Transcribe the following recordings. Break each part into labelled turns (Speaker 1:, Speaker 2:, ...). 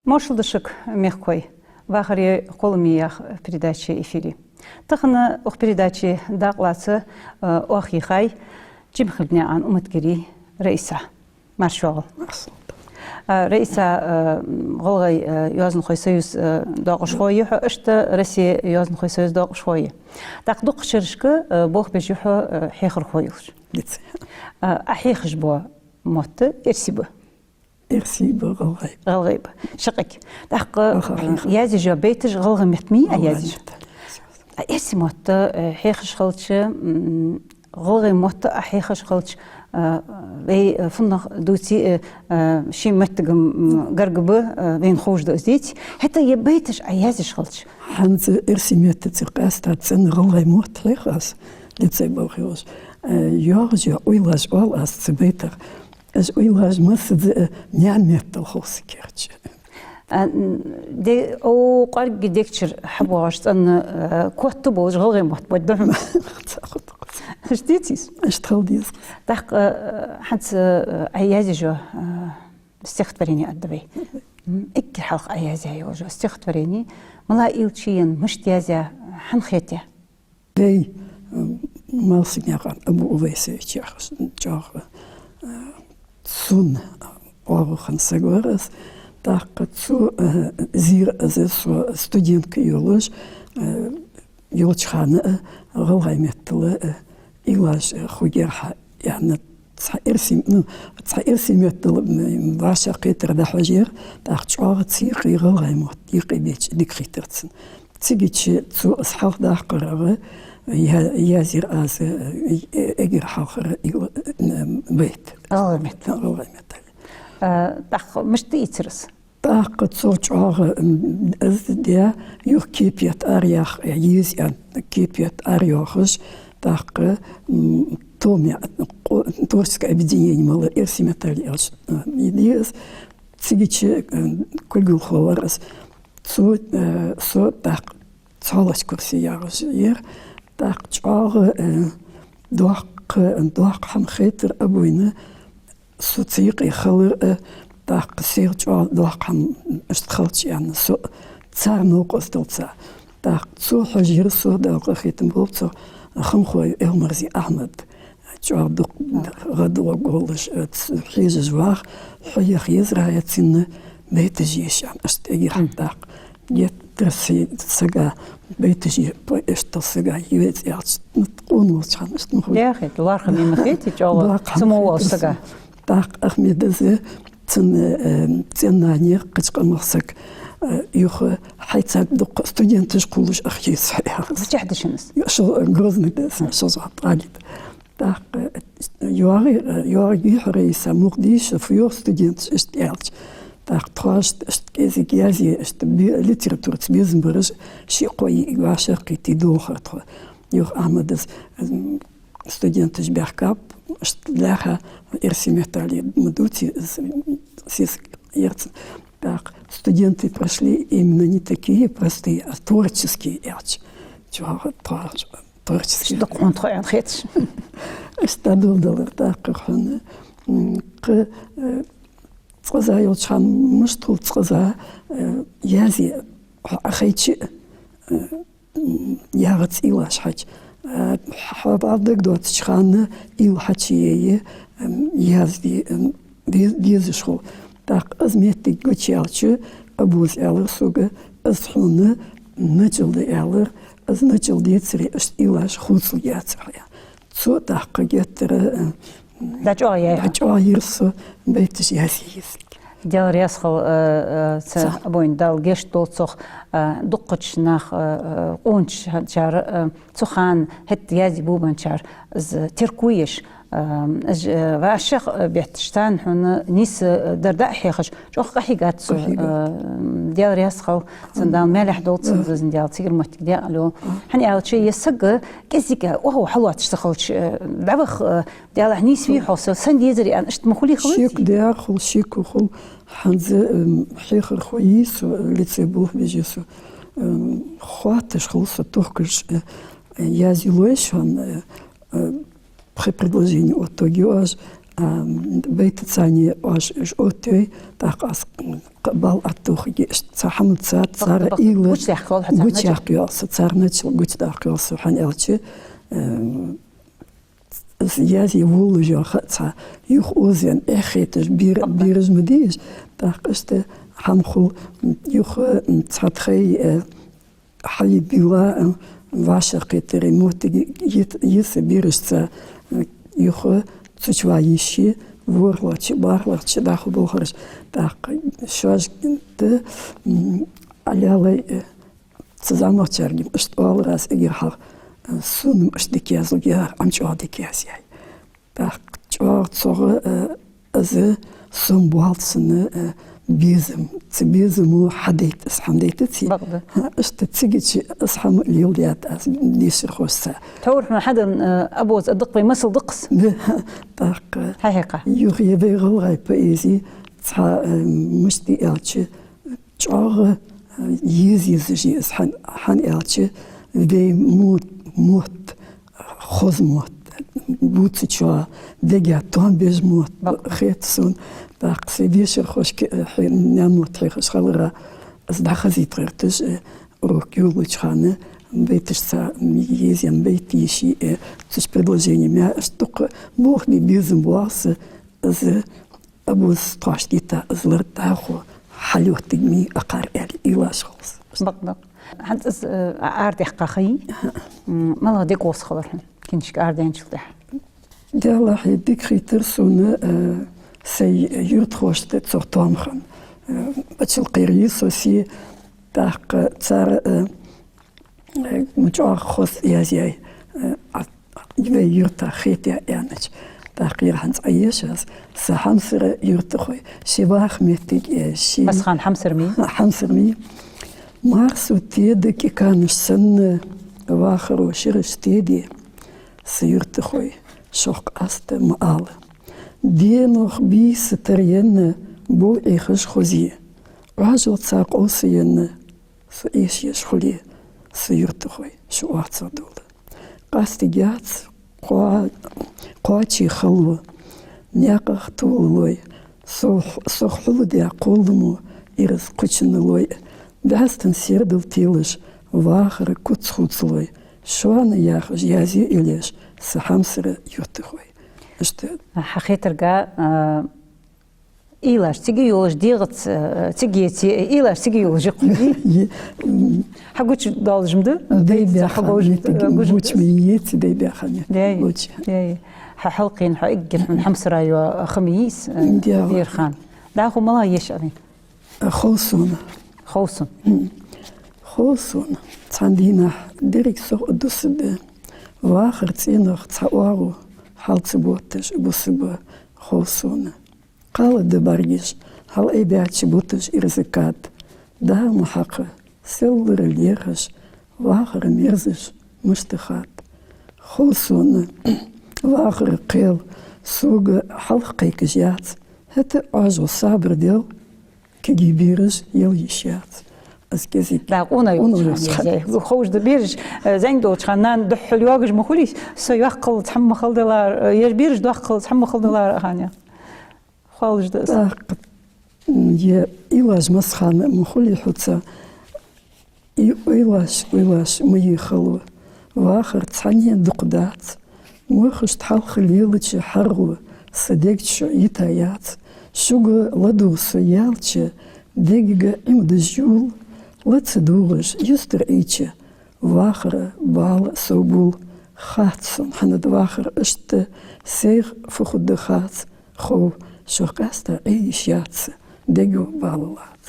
Speaker 1: Мошылдышык мягкой. Вахари колумиях передачи эфире. Тахана ох передачи дaqlası охихай Cimxilbne an Umutgiri Reisa. Marşoğul. Reisa голгай Язынхой союз дaqışxoyu işte Россия Язынхой союз daqışxoyu. Taqduq şirşkı boğ bejuhu hexir xoyulur. Ahixj bu motu ersi bu.
Speaker 2: Ersi bu голгай.
Speaker 1: Голгай. Şaqik. Taq yazı jo beytiş голгай metmi yazı. Ersi motu hexir xolçı голгай motu ahixj xolç ve fundaq duti şi metgim gargıbı ven xoşdu özdet. Hatta ya beytiş yazı xolç.
Speaker 2: Hans ersi mette cirqasta sen голгай mot lexas. Lice boğuş. Yorja uylaş ol as beter. As uylaş masd niamet xos kerç.
Speaker 1: De o qar gidekçir habwaşt an kottu boz голгай mot bodum. Ждитесь?
Speaker 2: Что делать?
Speaker 1: Так, ханц аязи жо стихотворение отдавай. Икки халк аязи его жо стихотворение. Мала илчиен мыштязя ханхете.
Speaker 2: Эй, малсигняхан абу увесе чахс чах сун орухан сагорас. Так, цу зир азесу студентка юлуш юлчхана голгай меттеле илаш хугерха يعني تصير متل باشا قيتر ده حجر تاخشوا تصير غير موت يقيبيش ديك خيترتن تيجيش تو اصحاب ده قرار يازير از اجر حاخر بيت
Speaker 1: غلمت تاخ مش تيترس
Speaker 2: تاخ تصوچوا از ده يو كيبيت ارياخ يز ان كيبيت ارياخش تاخ تومي творческое объединение мало эрсиметалия идеяс цигичи кульгул ховарас со так цалаш курси ярос ер так чар дуак хам хетер абуина социик халер так сер чар дуак хам штхалч ян со царно костолца так цо хажир со да хетем болцо хам хой элмарзи ахмед جواب غدوة قولش خيز زواخ حيا خيز رايتين بيتجيش عن أستيجي حتى يترسي سجا بيتجي اشتصجا يوز يعش نتقون وشان نتقون
Speaker 1: يا أخي الوارخ من مخيتي جوا سمو السجا
Speaker 2: تاق أحمد ذا تنانير قد مخسك يخ حيت دق ستودنتش كلش أخيس
Speaker 1: بتحدثنس
Speaker 2: شو غرزني ده شو زعط عادي Так, я рейса мурдиш фьор студент истиалч. Так, трост кезигязи литература цбезмбрж шикой ваша китидохар. Юр амадс студент жберкап штляха эрсиметали мдути сис ерц. Так, студенты прошли именно не такие простые, а творческие ерч. Чего творческий.
Speaker 1: Что контроль отхец.
Speaker 2: استعدوا دلر تاقخن ق صزا يوتشان مشطول صزا يازي اخيتش ياغت إلاش حاج حبابك دوت شخان إل حاجيه يازدي ديزشو تاق ازميتي قوتشالش ابوز الر سوغ اسحون نجل الر از نجل ديتسري إلاش خوصل ياتسريا سو تحقيقتر دجايرسو بيتش ياسيس
Speaker 1: ديال رياسخل ابوين دال جيش دوتسخ دقتش ناخ اونش جار تخان هت يازي بوبن جار از تركويش از واشخ بيتشتان هنا نيس درداء حيخش جوخ قحيقات ديال رياسخل سندان مالح دوتس زين ديال تيغر متك ديالو حني عاود شي يسق كزيكا وهو حلوه تشتغلش دابخ ديال نيس في حوصل سن يزري ان اشت مخولي خلص
Speaker 2: شيك داخل شيك وخل حنز حيخر خويس ليتسبوه بيجيسو خواتش خلص تركش يازي لويشون при предложении от Тогиоаж بيت ثاني واش أوتي تاقص قبل أتوخي صحمت صار إلى قوت يحكي صار نتش قوت داخل سبحان الله يازي وولجا خطا يخ أوزين إخيتش بيرز مديش تاقشت حمخو يخ تاتخي حي بيوا واشا قيتري موت يس بيرز يخ تشوايشي ورلاتش بارلاتش داخل بوخرش تاق شواش ت على تزامتشرني اشتغل راس إجراء سونم اشتكيازو جار أمشوا دكيازي تاق شوار صغ از سنبوالسن بيزم تبيزمو حديت اسحمديت تي اشتتسجي اسحم اليوليات از ديش خوسا
Speaker 1: تور ما حدا ابوز الدق بيمثل دقس
Speaker 2: تاق
Speaker 1: حقيقه
Speaker 2: يغي بيغل غاي بايزي تا مشتي الچ چاغ يزيزجي اسحن حن الچ دي موت خوزموت بوتشوا دجا توان بيزموت خيتسون تاق سيديش خوش حين نموت خيش خلرا از داخزي ترتش روكيو بتشخانه بيتش سا يزيان بيتيشي تش предложение мя штук бог не бизмвас از ابوز طاشتيتا زلرتاخو حلوتني اقار الى شخص
Speaker 1: بق حد از ارد حقاقي ما ديك وص خبرهم كنش اردين شلتح
Speaker 2: ديالا هيديك خيتر سونه سي يرتخوشت تصوتامخن بتشل قيريسو سي تاق تار مجاخ خص يازي يبي يرتا خيتيا يانج تاقير هنس عيشاس سحمسر يرتخوي شباخ ميتيك شي
Speaker 1: بس خان حمسر مي مارسو تيدك كانش سن واخر وشرش تيدي سيرتخوي شوق است مال دي نوخ بي سترين بو ايخش خوزي راجو تساق اوسين سيش يشخلي سيرتخوي شو اعتصدول قاستيجات قواتي خلو نياقخ تولوي سوخلو دي قولمو إرز قوچنلوي داستن سيردل تيلش واخر كوتسخوتسلوي شوان ياخش يازي إليش سحمسر يوتخوي حقيقة إيلاش تيجي يولش ديغت تيجي إيلاش تيجي يولش قولي حقوش دالج مدو
Speaker 2: دي حقوش بوش ميت دي بيخاني
Speaker 1: بوش حلقين حقل من حمسرة يو خميس دير خان داخو ملا يشعرين خوصون تاندينا ديريك سوق دوسد واخر تينوخ تاوارو حالت بوتش بوسبا خوصون قال دبارجيش هل اي بياتش بوتش ارزكات دا محقه سلر ليخش واخر ميرزش مشتخات خوصون واخر قيل سوق حلقي كجيات هتا عجو صابر ديل كي بيرج يليشيات اسكيزي لا انا خوش دبيرج زين دو تخنان دحل يواجج مخوليش سيقل تحم خلدلار يجبيرج دحل تحم خلدلار هانيا خالج ده
Speaker 2: يا إيواج مسخان مخولي حتى إيواج مي خلو واخر تحني دقدات وخش تحل خليلتش حرو صديقتش يتايات شوغ لدو سيالتش ديجا إمدجول لتدوغش يستر إيتش واخر بال صوبول خاتسون حند واخر اشت سيغ فخد خات خو شوكاستا إيشياتس ديجو بالولات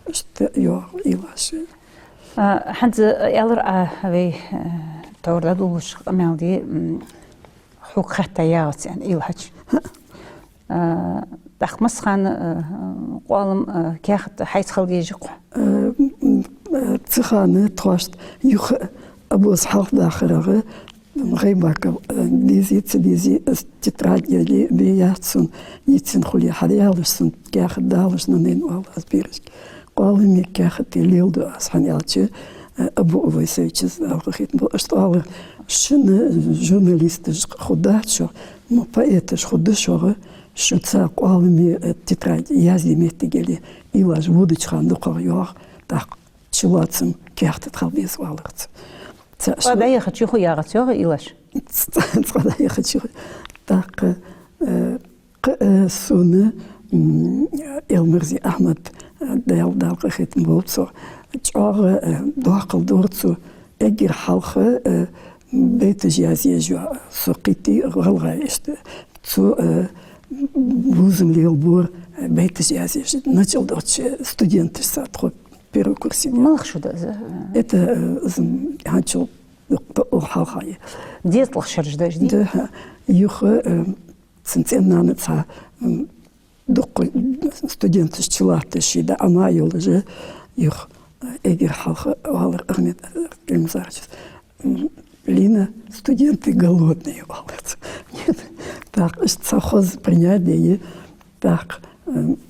Speaker 2: اشت يو إيلاش
Speaker 1: حد يالر هذي تور لدوش مالدي حوك خطيات يعني إيلهج داخ مسخان قوالم كاخت حيث خلقي جقو
Speaker 2: تخانة تخاشت يخ أبو صحاف داخل غيباك ديزي تتراج يلي بياتسون يتسن خلي حديالسون كاخت دالش ننين والله أسبيرش قوالم كاخت الليل دو أسحان يالتش أبو أويسيتشز أو خيت أشتغل شن журналисты خداشوا ما поэтыш خداشوا شو تساق عالمي تتراجع يازمي تجلي إيواج ودش خان دقيق так чулацым кяхты тхалбез валырц.
Speaker 1: Когда я хочу хуярать, я илаш.
Speaker 2: Когда я хочу так суны Элмерзи Ахмад дал кахетм болцо. Чар дакл дорцо эгер халхы бетж язежу сокити ралгаишт. Цу вузым лилбур бетж язеж. Начал дочь студенты сатхо первый курс.
Speaker 1: Малых что да?
Speaker 2: Это начал халхай.
Speaker 1: Детство шарждаешь, да?
Speaker 2: Да, юха центенанца док студенты чилаты шида ана юлже юх эгер халха валар армет кемзарчис. Лина студенты голодные валят. Нет, так совхоз принятие так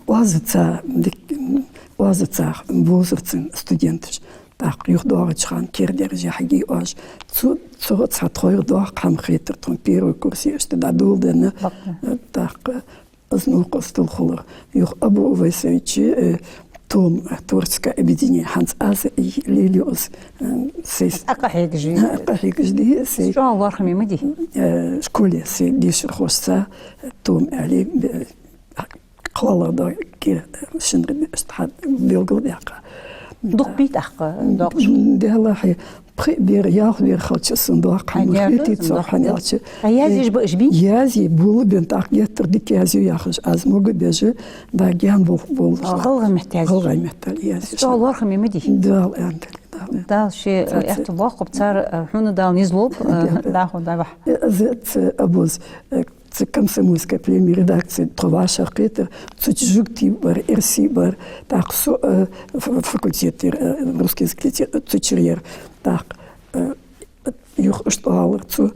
Speaker 2: лазыца возрастен студенты. Так юхдорчхан кердерже хаги аж цугат сатройр дор кам хетер тон первый курс есть дадулден так знукостул холор юх абу весечи том творческое объединение Ханс Аз и Лилиос сес акахигжди сес
Speaker 1: что вархами мди
Speaker 2: школе се дишер хоса том али клала да ки шинред стад белгодяка
Speaker 1: دوق بيت أخ دوق
Speaker 2: ده الله حي بير ياخ بير خالش صندوق حمخيتي تصحنياتش
Speaker 1: يازي جبي
Speaker 2: يازي بول بنت أخيات تردك يازي ياخش از موجود بيجي باجيان بول
Speaker 1: غلغة محتاج
Speaker 2: غلغة محتاج يازي
Speaker 1: شو الله رحمي مدي
Speaker 2: دال أنت
Speaker 1: دال شيء احتواق بتصير حنا دال نزلوب داخل دايح
Speaker 2: زت أبوز كم سموسكا بليمي редакции троваша قيتر تجوكتي بار إرسي بار так факультет русский язык تجرير так юх штуалер цу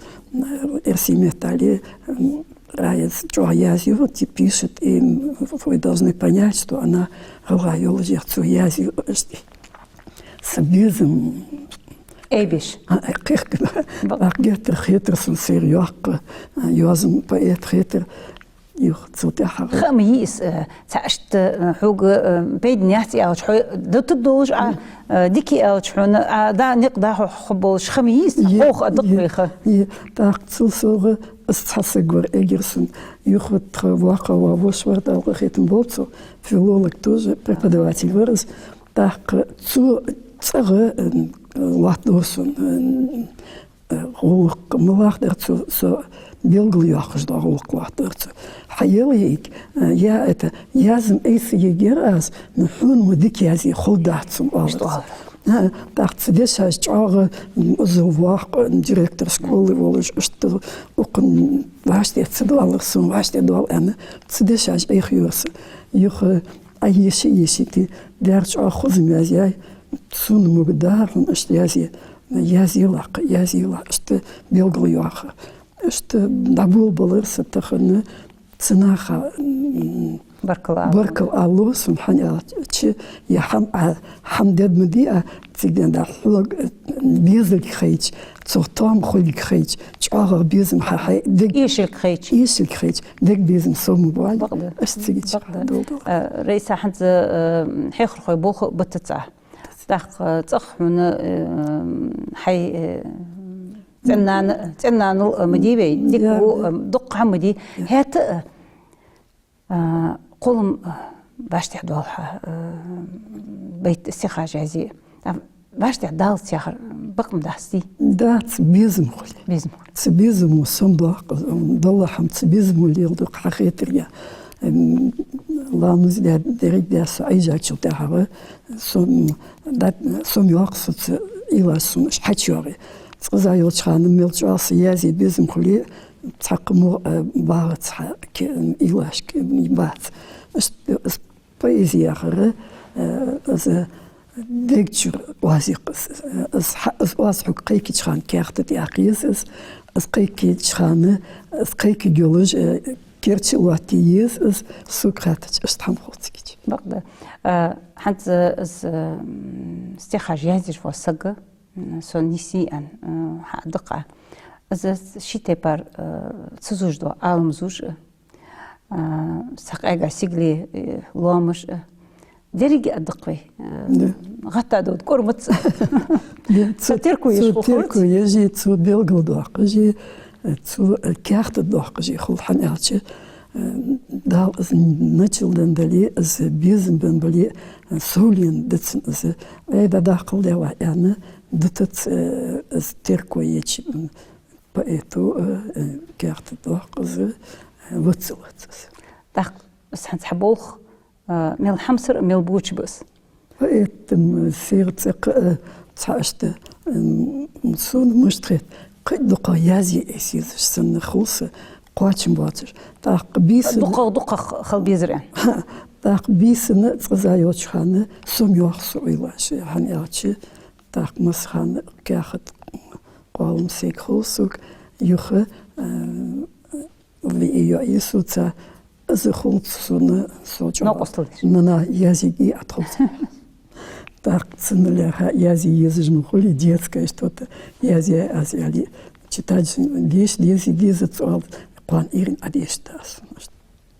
Speaker 2: إرسي металли райц чуаязью вот пишет и вы должны понять что она говорила же цу язью сабизм
Speaker 1: ايبش
Speaker 2: أقدر خيتر سنسيرياق يوازم بقيت خيتر يختصوتي حق
Speaker 1: خميس تعشت حوج بيد نياتي أو شو دت الدوج ديكي أو شو دا نقدر خبوش خميس خوخ دقيقة
Speaker 2: تاقتصل صوغ استحسجور إجرسون يخوت واقع ووش ورد أو خيتم بوتسو فيلولك توج преподаватель вырос так цу цага латдосын غولق ملاحظة سو بيلغل ياخذ ده غولق لاتدرت حياليك يا это язم эйс егерас нхун мудик язи холдатсум алар так цвешаш чага зовах директор школы волож что укн ваште цедалырсың ваште дал аны цвешаш эхюс юх айеши ешити дерч ахузм язяй сун мугдар что язила что белглюаха что дабул балырса тахны ценаха баркал алло субханаллах чи я хамдед мдиа тигден да хлог безлик хейч цортам хулик хейч чага безм хай дик
Speaker 1: إيشك
Speaker 2: хейч дик безм сомубал استيج
Speaker 1: رئيس حنت حيخر خوي بوخ بتتع تاق تصخ من حي تنان مديبي ديكو دق حمدي هات قلم باش تحدوها بيت استخراج عزيز باش تعدال سيخر بقم داستي
Speaker 2: دات بيزم خلي بيزم وصندوق ضل حم بيزم اللي يلدق حقيقة الله نزل دريد داس عيجا تشوتها سوم يقصد إلى سوم حتشوري تزايل شان ميلش عاصي يازي بيزم خلي تحكموا بعض إلاش بعض بيزي آخر از دكتور واسق از واسق قيك شان كارت تأقيس از قيك شان از قيك جولج كيرتش واتيز از سقراط استهم خوتكيش
Speaker 1: بقدر حنت از استخراج يازي واسق سونيسي أن دقة از شیته پر سوزوج دو عالم زوج ساق سیگلی لامش دريجي أدقي غطى دود كورمت تركو يشوف
Speaker 2: تركو يجي تو بيلغل دوق يجي تو كارت دوق يجي خل حنياتش دال از نتشلدن دلي از بيزن بن بلي سولين دتس از ايدا داخل دوا يعني دتت از تركو يجي بايتو كارت دوق از وتسوت
Speaker 1: داخل سنتحبوخ ميل حمصر ميل بوش بس.
Speaker 2: فايتم سيرتق تعشت مسون مشتريت قد دقا يازي اسيز سن خلص قواتشم باتر تاق بيس
Speaker 1: دقا خل بيزرع
Speaker 2: تاق بيس نتزايوش خانه سوميوخ سويلاش هانياتش تاق مسخان كاخت قوم سيك خلصك يخ ويو يسوتا زخوت سونا سوچو نانا языки отходят. Так ценная язык хули детская что-то язык читать вещь языки зацал план ирин одештас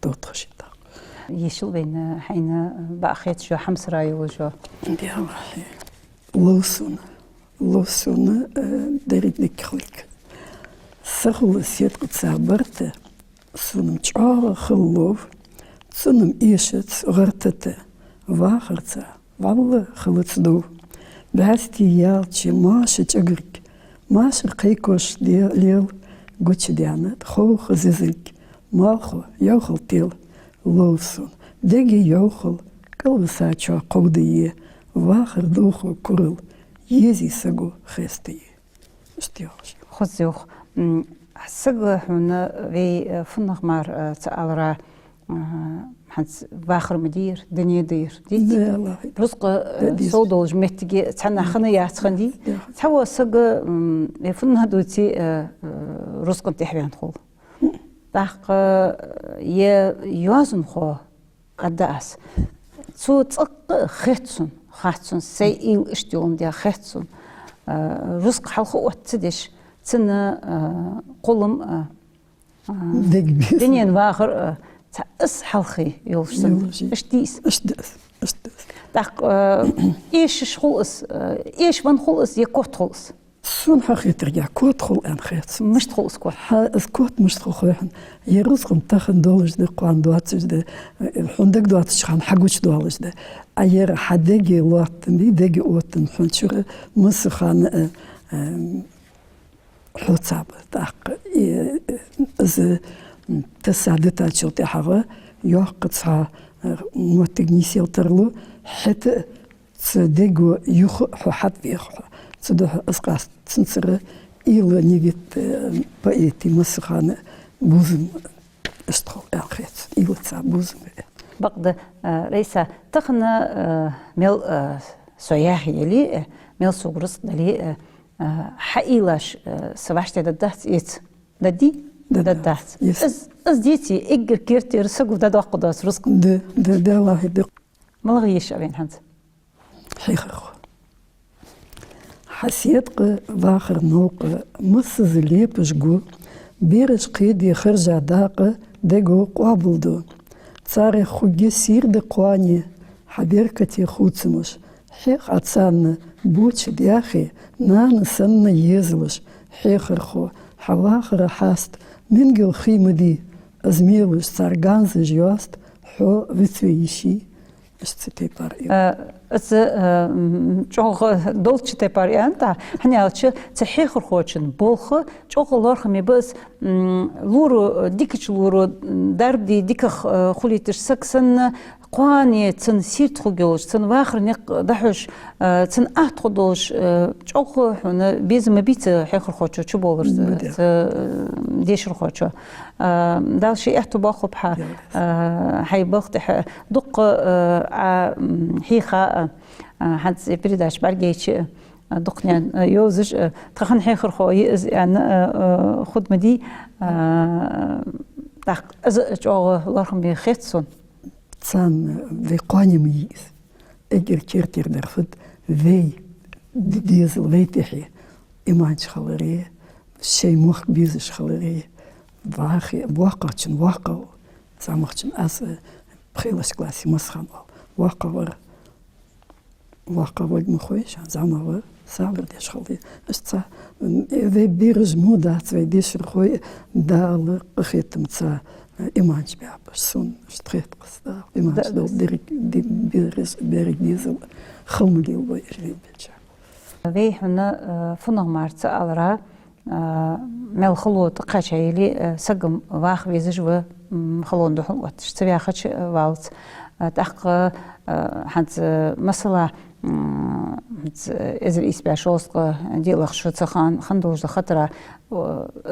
Speaker 2: тот хшита.
Speaker 1: يشل بين حين باخيت شو حمص راي وجو.
Speaker 2: لوسون دريد نكخلك. سخل سيت صابرته سونم چاغ خلوف سونم إيشت غرتته واخرته والله خلصدو بهستي يالچ ماش چغرك ماش قيكوش ليل گوچ ديانت خو خززك مالخو يوخل تيل لوسون دگي يوخل كلساچا قوديه واخر دوخو كورل يزي سگو خستي استيوش
Speaker 1: خزوخ سجل هنا في فنخ مار تعالى حنس باخر مدير دنيا دير دي رزق صودوج متجي تنا خنا ياتخندي توا سجل فنها دوتي رزق تحبين خو داق يوازن خو قداس تو تق خاتسون سيل اشتيون دي خاتسون رزق حلقه وتدش تنا قلم دنيا واخر تأس حلقي يلشن اشتيس داق ايش شخلص ايش من خلص يكوت خلص
Speaker 2: سون حقيقة يا كوت خل ان خيت
Speaker 1: مش تخلص كوت
Speaker 2: كوت مش تخلص يرزقم تاخن دولش ده قوان دواتش ده حندق دواتش خان حقوش دولش ده اير حدقي لواتن دي دقي اوتن حنشور مسخان حوتاب تاق از تساعدت على شوطي حوا يوقتها موتجنيسيل ترلو حتى تصدقوا يخ حد بيخ تصدق اسقاس تنصر إلى نيجت بقيتي مسخانة بوزم استخو أخيت إلى تسع بوزم
Speaker 1: بقد رئيسة تخنا ميل سياحي يلي ميل سوغرس دلي حقيلاش سباشت ددات إيت ددي ددات از ديتي إجر كيرتي رسقو دد وقداس رزق
Speaker 2: ده الله يدق
Speaker 1: ملغيش أبين حنت
Speaker 2: حيخ حسيتق باخر نوق مسز ليبش جو بيرش قيدي خرجع داق دقو قابلدو صار خوجي سير دقواني حبيركتي خوتسمش حيخ عطسان بوش دياخي نان سن يزلش حيخر خو حواخر حاست منجل خيمدي ازميلش صار غانز جواست حو وثويشي استي بار
Speaker 1: از چوغ دولچ تپاریان تا هنیالچ تحیخر خوچن بولخ چوغ لورخ میبس لورو دیکچ لورو دربدی دیک خولیتش سکسن قواني تن سيرت خوجوش تن واخر نق دحوش تن أحد خدوش چوغ هنا بيزم بيت حيخر خوچو چو بولرز ديشر خوچو دال شيء احتو باخو بحا حي بخت دق حيخا حد بريداش برجيش دقنيان يوزج تخن حيخر خوي يعني خد مدي دق از چوغ لارخم بيخيتسون
Speaker 2: San we kwanim is. Eger kertir derfut we diesel weet je. Iemand schalere شيء مخ بيزش خلري واقع واقعشن واقع زمخشن أس بخيلش كلاسي مسخن واقع مخويش زمر سالر ديش خلي است ذي بيرز مودا تسوي ديش خوي دال قختم تسا إيمانش بيعبش سون شتريت قصدا إيمانش دو بيرز ديزل خملي وبيش بيتش
Speaker 1: ذي هنا فنغ مارت ألرا مل خلوت قاشيلي سقم واخ ويزج و خلون دخل وتشتبي أخش والت تحق حد مثلا إذا إسبع شوسق ديالك شو تخان خندوش خطرة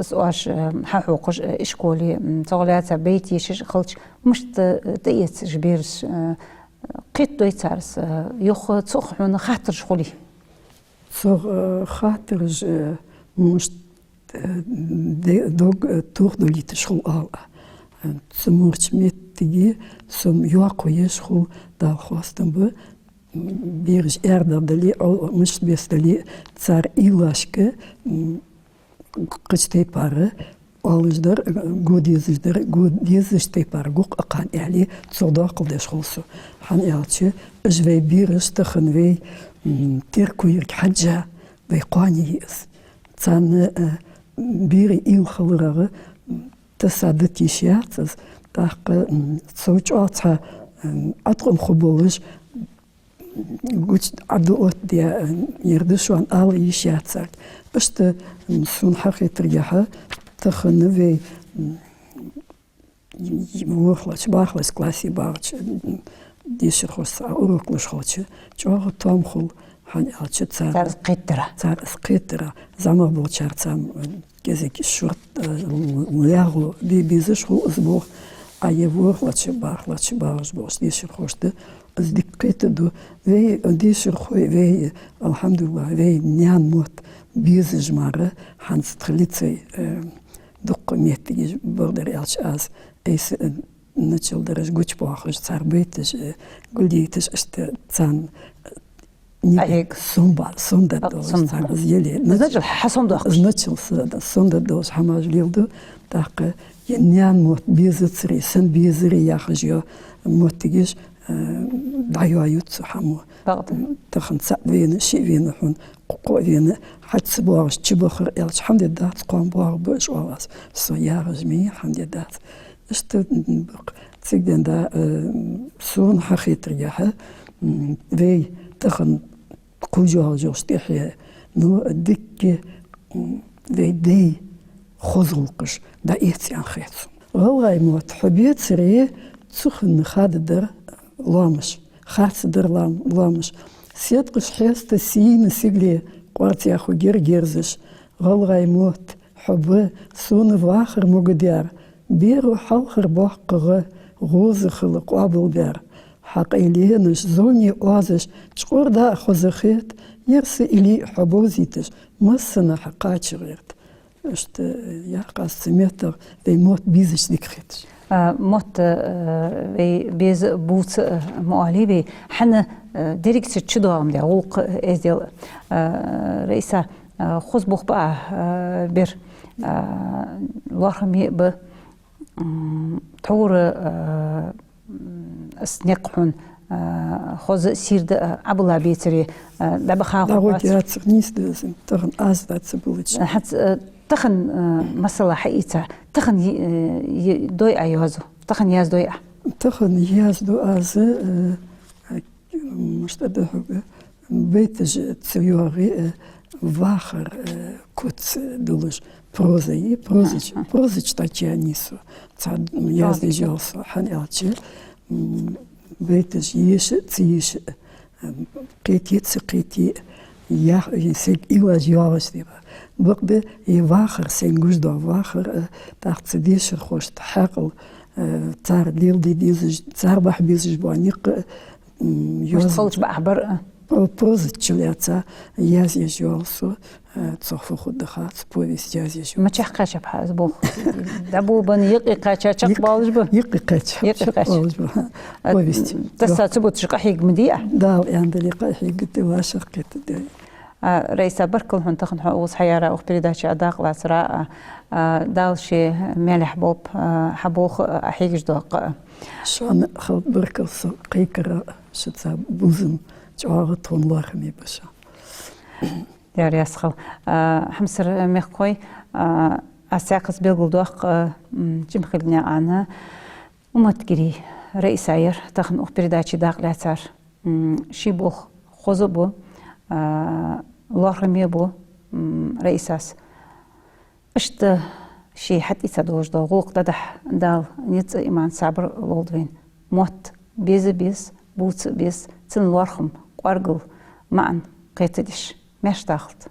Speaker 1: سواش حقوقش إشكولي تغليات بيتي شش خلش مش تيت جبيرش قيت دويتارس يخ تصخون خاطر شغلي
Speaker 2: صغ خاطرج مش دوغ توغ دولي تشغل سمورش ميتي سم يوقو يشغل دا خواستم به بيرج دلي أو مش بس دلي صار إيلاشك قشتي باره alles daar goed is te paar goed kan eigenlijk zo dat de school zo gaan eltje is wij bierst gaan wij terkuir حاجة wij قاني is زان بير إيل خلرة تصادت يشيات تاق صوت عطها أطقم خبولش قلت عدوات دي يردشوا عن آل يشيات ساك بس سون حقيقة رجعها تخنوي وخلاص باخلاص كلاسي باخش ديش خلاص أوروكلش خلاص جوه توم خل هن ألش
Speaker 1: تار
Speaker 2: قطرة زمان بوشار زم كذا شورت وياهو بيزش هو أسبوع أيه خلاص باخش بوش ديش خلاص ده از دقت دو وی ديش خوي وی الحمد لله وی نيان موت بيزج مرة هنس تخليتي دق ميتيج بردر ألش أز إيس نتشل درج قوش باخش صار بيتش قليتش است تان نيك سوندا دوس صار زيلي
Speaker 1: نتشل حسون دوس
Speaker 2: نتشل سوندا دوس حماج ليلدو تاق نيان موت بيزتري سن بيزري ياخجيو موتيجش دعيو يوتسو حمو تخن سأبين شيء حون قوين حد سبواش تبخر إلش حمد الدات قام بوار بوش واس سو يارجمي حمد الدات استبق تسجدن دا سون حقيقة رياحة في تخن قوجو جوش تحيا نو دك في دي خزوقش دا إيتيان خيتو والله موت حبيت سريه تسخن خاددر لامش خاص در لامش سيتقش حيست سين سيجلي قواتي أخو جرزش غلغاي موت حبه سون واخر مقدار بيرو حلخر بحقه غوز خلق قابل بير حق إلينش زوني وازش تشقور دا خوزخيت يرسي إلي حبوزيتش مسنا حقاتش غيرت اشت يقاس سميتر دي موت بيزش ديكريتش
Speaker 1: موت بيز بوت مؤلفي حنا ديريكت تشدو عم لعوق ازدل رئيسة خذ بخ بقى بير الواخمي ب تور سنقحون خذ سير عبلا بيتري دبخا
Speaker 2: داوت ياتس نيس دزن تخن از دات سبولتش
Speaker 1: حت تخن مثلا حقيقة تخن دوي أيازو تخن ياز دوي
Speaker 2: تخن ياز دو از مشتده بيتج تسيوري واخر كوت دولش بروزيج تاچانيسو تاد ياز دي جالسو حنياتش بيتج يش تيش قيتي يا يسيك إيواج يواش ديبا بقبل يواخر سينجوش دو واخر تحت ديش خوش تحقل تار ليل ديزج تار بح بيزج بانيق
Speaker 1: مش تخلص بأحبر
Speaker 2: بروزت تشلياتا ياز يجوالسو تصخفو خود دخات بويس ياز يجوال
Speaker 1: ما تحقاش بحاز بو دابو بني يقيقا تشاق بالج بو
Speaker 2: يقيقا بالج بو بويس
Speaker 1: تسا تبو تشقحيق مديع
Speaker 2: داو عند لقاحي قلت واشقيت
Speaker 1: رئيس بركل هنتخن حقوق حيارة أو بريداتش أداق لاسراء دالشي مالح بوب حبوخ أحيج دوق
Speaker 2: شان خو بركل قيكرا شتسا بوزم جوارت والله خمي بشا
Speaker 1: دار يسخل حمسر مخوي أساقس بيقول دوق جمخلني أنا ومتجري رئيس عير تخن أو بريداتش داق لاسر شيبوخ خزبو الله بو رئيساس اشت شي حتى يصدوش دوغوق ددح دال نيت إيمان صبر والدوين موت بيز بوت بيز تن لارخم قارقل معن قيتدش مش داخلت